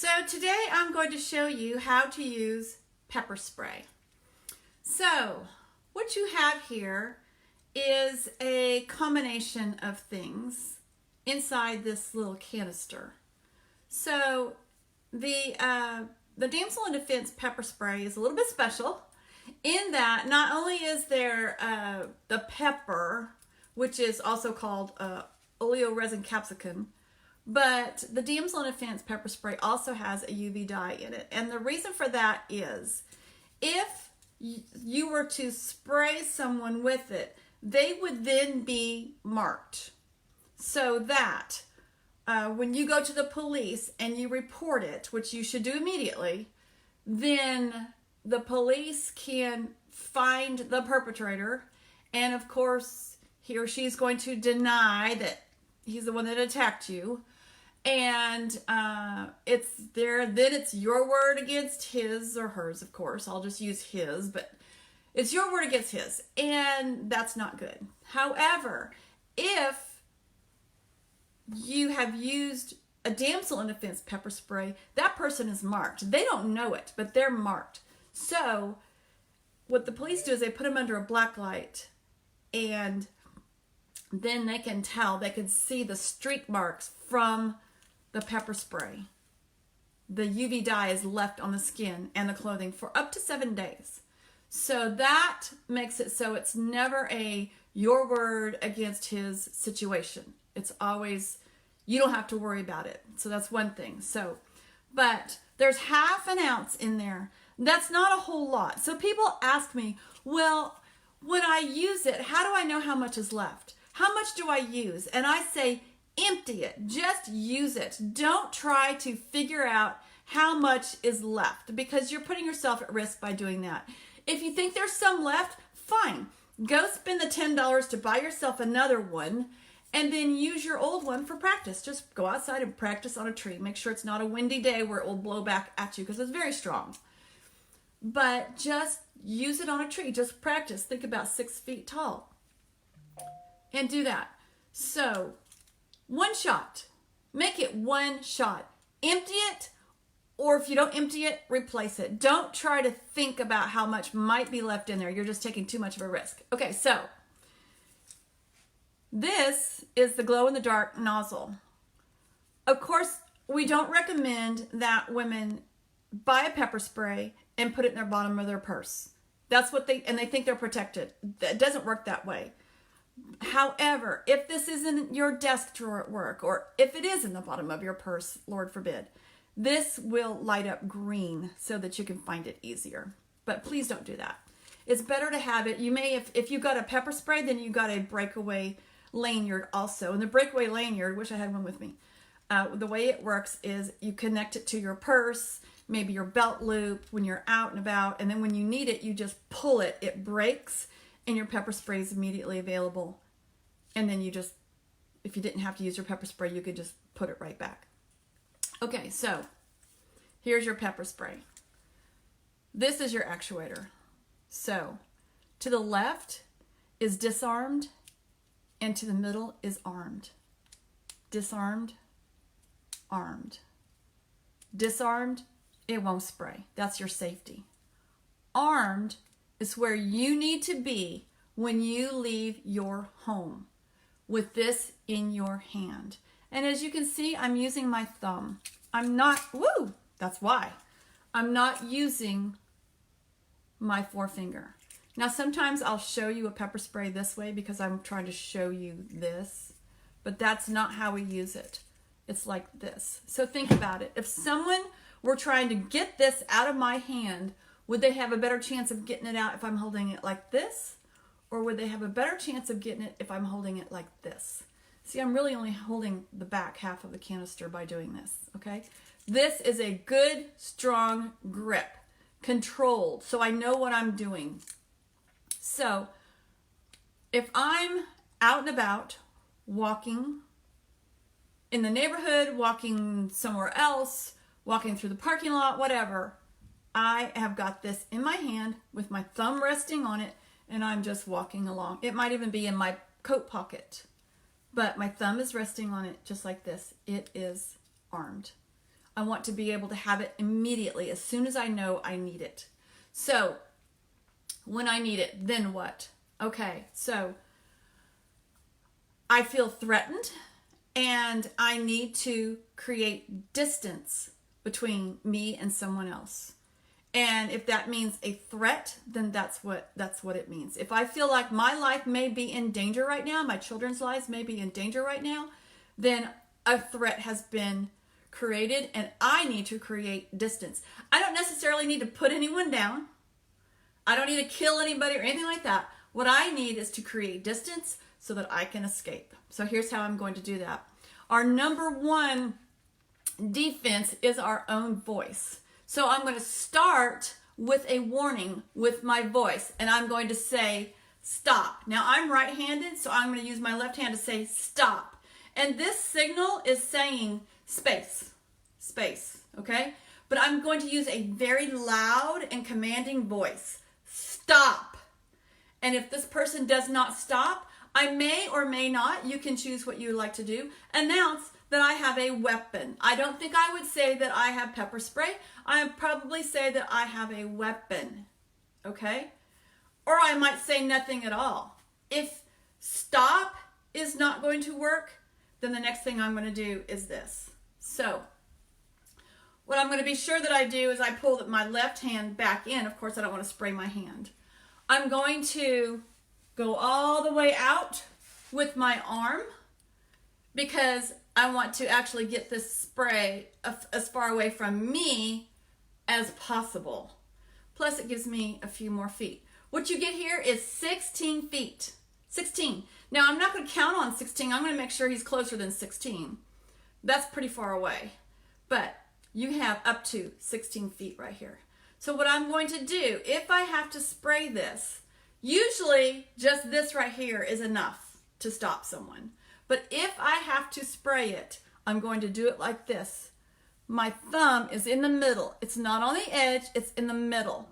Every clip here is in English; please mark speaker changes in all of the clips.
Speaker 1: So today I'm going to show you how to use pepper spray. So what you have here is a combination of things inside this little canister. So the Damsel in Defense pepper spray is a little bit special in that not only is there the pepper, which is also called oleoresin capsicum, but the Damsel in Defense pepper spray also has a UV dye in it. And the reason for that is if you were to spray someone with it, they would then be marked. So that when you go to the police and you report it, which you should do immediately, then the police can find the perpetrator. And of course, he or she is going to deny that he's the one that attacked you. And it's there, then it's your word against his or hers, of course. I'll just use his, but it's your word against his, and that's not good. However, if you have used a Damsel in Defense pepper spray, that person is marked. They don't know it, but they're marked. So what the police do is they put them under a black light, and then they can tell, they can see the streak marks from the pepper spray. The UV dye is left on the skin and the clothing for up to 7 days. So that makes it so it's never a your word against his situation. It's always, you don't have to worry about it. So that's one thing. So, but there's ½ an ounce in there. That's not a whole lot. So people ask me, well, when I use it, how do I know how much is left? How much do I use? And I say, empty it. Just use it. Don't try to figure out how much is left, because you're putting yourself at risk by doing that. If you think there's some left, fine. Go spend the $10 to buy yourself another one and then use your old one for practice. Just go outside and practice on a tree. Make sure it's not a windy day where it will blow back at you because it's very strong. But just use it on a tree. Just practice. Think about 6 feet tall and do that. So one shot. Make it one shot. Empty it, or if you don't empty it, replace it. Don't try to think about how much might be left in there. You're just taking too much of a risk. Okay, so this is the glow-in-the-dark nozzle. Of course, we don't recommend that women buy a pepper spray and put it in their bottom of their purse. That's what they think they're protected. It doesn't work that way. However, if this is in your desk drawer at work, or if it is in the bottom of your purse, Lord forbid, this will light up green so that you can find it easier. But please don't do that. It's better to have it. You may, if you've got a pepper spray, then you've got a breakaway lanyard also. And the breakaway lanyard, wish I had one with me. The way it works is you connect it to your purse, maybe your belt loop when you're out and about, and then when you need it, you just pull it. It breaks, and your pepper spray is immediately available. And then you just, if you didn't have to use your pepper spray, you could just put it right back. Okay, so here's your pepper spray. This is your actuator. So to the left is disarmed, and to the middle is armed. Disarmed, armed. Disarmed, it won't spray. That's your safety. Armed is where you need to be when you leave your home with this in your hand. And as you can see, I'm using my thumb. I'm not, that's why. I'm not using my forefinger. Now, sometimes I'll show you a pepper spray this way because I'm trying to show you this, but that's not how we use it. It's like this. So think about it. If someone were trying to get this out of my hand, would they have a better chance of getting it out if I'm holding it like this? Or would they have a better chance of getting it if I'm holding it like this? See, I'm really only holding the back half of the canister by doing this, okay? This is a good, strong grip, controlled, so I know what I'm doing. So if I'm out and about, walking in the neighborhood, walking somewhere else, walking through the parking lot, whatever, I have got this in my hand with my thumb resting on it, and I'm just walking along. It might even be in my coat pocket, but my thumb is resting on it just like this. It is armed. I want to be able to have it immediately as soon as I know I need it. So when I need it, then what? Okay, so I feel threatened and I need to create distance between me and someone else. And if that means a threat, then that's what it means. If I feel like my life may be in danger right now, my children's lives may be in danger right now, then a threat has been created and I need to create distance. I don't necessarily need to put anyone down. I don't need to kill anybody or anything like that. What I need is to create distance so that I can escape. So here's how I'm going to do that. Our number one defense is our own voice. So I'm going to start with a warning with my voice, and I'm going to say, stop. Now I'm right-handed, so I'm going to use my left hand to say, stop. And this signal is saying space, okay? But I'm going to use a very loud and commanding voice. Stop. And if this person does not stop, I may or may not, you can choose what you like to do, announce that I have a weapon. I don't think I would say that I have pepper spray. I would probably say that I have a weapon, okay? Or I might say nothing at all. If stop is not going to work, then the next thing I'm going to do is this. So what I'm going to be sure that I do is I pull my left hand back in. Of course, I don't want to spray my hand. I'm going to go all the way out with my arm because I want to actually get this spray as far away from me as possible. Plus it gives me a few more feet. What you get here is 16 feet. 16. Now I'm not going to count on 16. I'm going to make sure he's closer than 16. That's pretty far away. But you have up to 16 feet right here. So what I'm going to do, if I have to spray this, usually just this right here is enough to stop someone. But if I have to spray it, I'm going to do it like this. My thumb is in the middle. It's not on the edge, it's in the middle.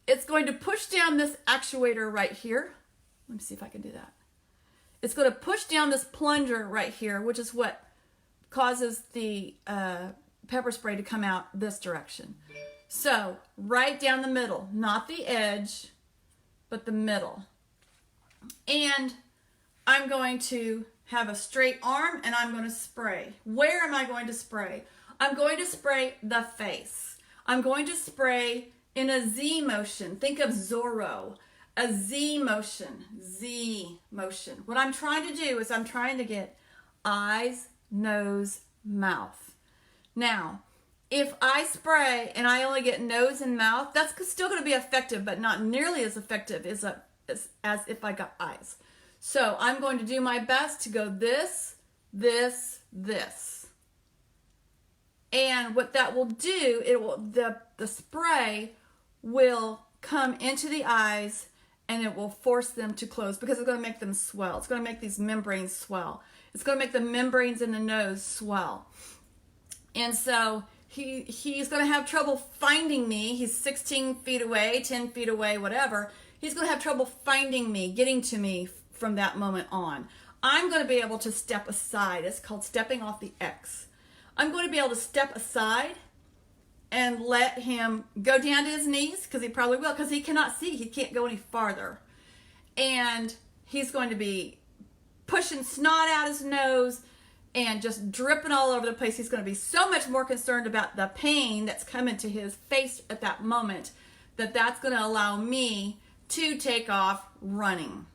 Speaker 1: It's going to push down this actuator right here. Let me see if I can do that. It's going to push down this plunger right here, which is what causes the pepper spray to come out this direction. So right down the middle, not the edge, but the middle. And I'm going to have a straight arm and I'm going to spray. Where am I going to spray? I'm going to spray the face. I'm going to spray in a Z motion. Think of Zorro. A Z motion. Z motion. What I'm trying to do is I'm trying to get eyes, nose, mouth. Now, if I spray and I only get nose and mouth, that's still going to be effective, but not nearly as effective as if I got eyes. So I'm going to do my best to go this, this, this. And what that will do, the spray will come into the eyes and it will force them to close because it's going to make them swell. It's going to make these membranes swell. It's going to make the membranes in the nose swell. And so he's going to have trouble finding me. He's 16 feet away, 10 feet away, whatever. He's going to have trouble finding me, getting to me from that moment on. I'm going to be able to step aside. It's called stepping off the X. I'm going to be able to step aside and let him go down to his knees, because he probably will, because he cannot see. He can't go any farther. And he's going to be pushing snot out his nose and just dripping all over the place. He's going to be so much more concerned about the pain that's coming to his face at that moment that's going to allow me to take off running.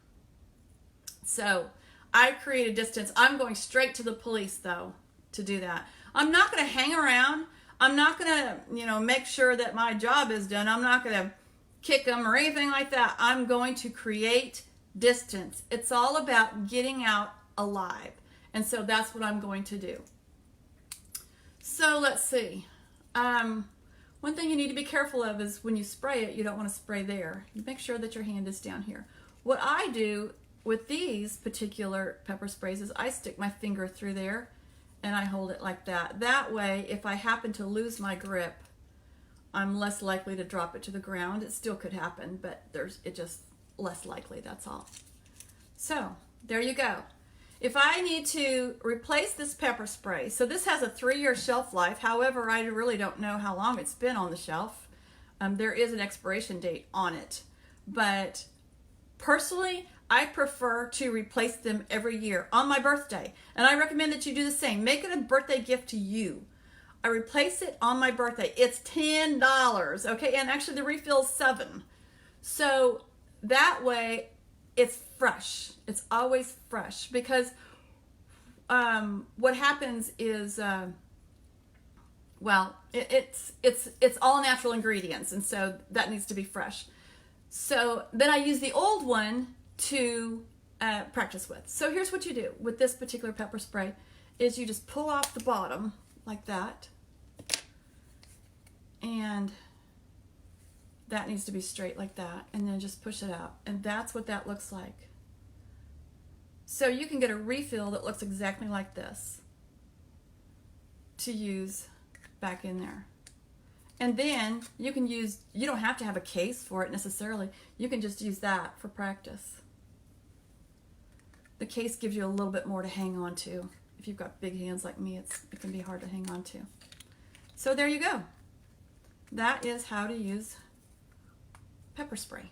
Speaker 1: So I create a distance. I'm going straight to the police, though, to do that. I'm not going to hang around. I'm not going to, make sure that my job is done. I'm not going to kick them or anything like that. I'm going to create distance. It's all about getting out alive. And so that's what I'm going to do. So let's see. One thing you need to be careful of is when you spray it, you don't want to spray there. You make sure that your hand is down here. What I do with these particular pepper sprays is I stick my finger through there and I hold it like that. That way, if I happen to lose my grip, I'm less likely to drop it to the ground. It still could happen, but it's just less likely, that's all. So, there you go. if I need to replace this pepper spray, so this has a 3-year shelf life. However, I really don't know how long it's been on the shelf. There is an expiration date on it. But personally, I prefer to replace them every year on my birthday. And I recommend that you do the same. Make it a birthday gift to you. I replace it on my birthday. It's $10, okay? And actually the refill's $7. So that way it's fresh. It's always fresh, because what happens is, well, it's all natural ingredients, and so that needs to be fresh. So then I use the old one to practice with. So here's what you do with this particular pepper spray: is you just pull off the bottom like that, and that needs to be straight like that, and then just push it out, and that's what that looks like. So you can get a refill that looks exactly like this to use back in there. And then you can use, you don't have to have a case for it necessarily. You can just use that for practice. The case gives you a little bit more to hang on to. If you've got big hands like me, it can be hard to hang on to. So there you go. That is how to use pepper spray.